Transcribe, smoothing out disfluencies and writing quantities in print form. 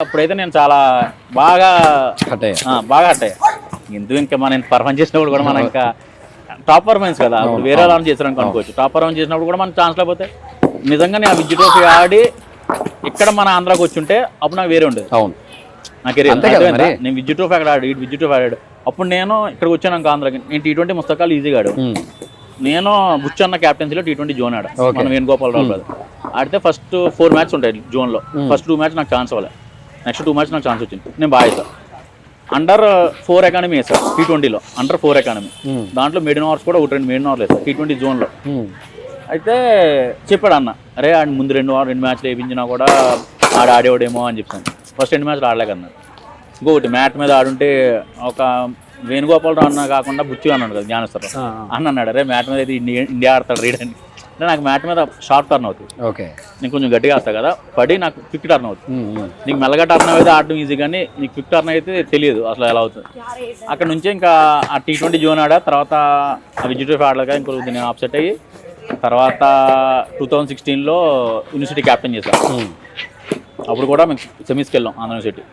అప్పుడైతే నేను చాలా బాగా హట్ అయ్యా. బాగా హట్ అయ్యా. ఇంకా మనం పర్ఫార్మ్ చేసినప్పుడు కూడా మనం ఇంకా టాప్ పర్ఫార్మెన్స్ కదా, ఇప్పుడు వేరే వాళ్ళు చేసారు అనుకోవచ్చు. టాప్ పర్ఫార్మెన్స్ చేసినప్పుడు కూడా మనం ఛాన్స్ లేకపోతే నిజంగా నేను విద్యుత్ ట్రోఫీ ఆడి ఇక్కడ మన ఆంధ్రాకి వచ్చి ఉంటే అప్పుడు నాకు వేరే ఉండేది. అవును, నా కెరీర్ నేను విద్యుత్ ట్రోఫీ అక్కడ ఆడి విద్యుత్ ట్రోఫీ ఆడాడు. అప్పుడు నేను ఇక్కడికి వచ్చాను ఆంధ్రాకి. నేను T20 ముస్తకాలు ఈజీగా ఆడు. నేను బుచ్చన్న క్యాప్టెన్సీలో T20 జోన్ ఆడా. మన వేణుగోపాలరావు గారు ఆడితే ఫస్ట్ 4 మ్యాచ్ ఉంటాయి జోన్లో. ఫస్ట్ 2 మ్యాచ్ నాకు ఛాన్స్ అవ్వలేదు, నెక్స్ట్ 2 మ్యాచ్ నాకు ఛాన్స్ వచ్చింది. నేను బాగా వేసాను. అండర్ 4 అకాడమీ వేసాను T20లో. అండర్ 4 అకాడమీ దాంట్లో మెడిన్ ఓవర్స్ కూడా 1-2 మెడిన్ ఓవర్లు వేసాను T20 జోన్లో. అయితే చెప్పాడు అన్న, అరే ఆడి ముందు 2 మ్యాచ్లు వేయించినా కూడా ఆడేవాడేమో అని చెప్పాను. ఫస్ట్ 2 మ్యాచ్లు ఆడలేకన్నాడు. ఇంకొకటి మ్యాట్ మీద ఆడుంటే ఒక వేణుగోపాలరావు అన్న కాకుండా బుచ్చి అన్నాడు కదా జ్ఞానేశ్వరరావు అన్న అన్నాడు, అరే మ్యాట్ మీద అయితే ఇండియా ఆడతాడు రీడని. అంటే నాకు మ్యాట్ మీద షార్ట్ టర్న్ అవుతుంది. ఓకే, నేను కొంచెం గట్టిగా ఆడతా కదా, పడి నాకు క్విక్ టర్న్ అవుతుంది. నీకు మెల్లగా టర్న్ అయితే ఆడడం ఈజీ, కానీ నీకు క్విక్ టర్న్ అయితే తెలియదు అసలు ఎలా అవుతుంది. అక్కడ నుంచి ఇంకా ఆ T20 జోన్ ఆడా. తర్వాత ఆ విద్యుత్ ట్రోఫీ ఆడలేక ఇంకొక నేను అప్సెట్ అయ్యి తర్వాత 2016లో యూనివర్సిటీ క్యాప్టెన్ చేశాను. అప్పుడు కూడా మేము సెమీస్కి వెళ్ళాం ఆంధ్ర యూనివర్సిటీ.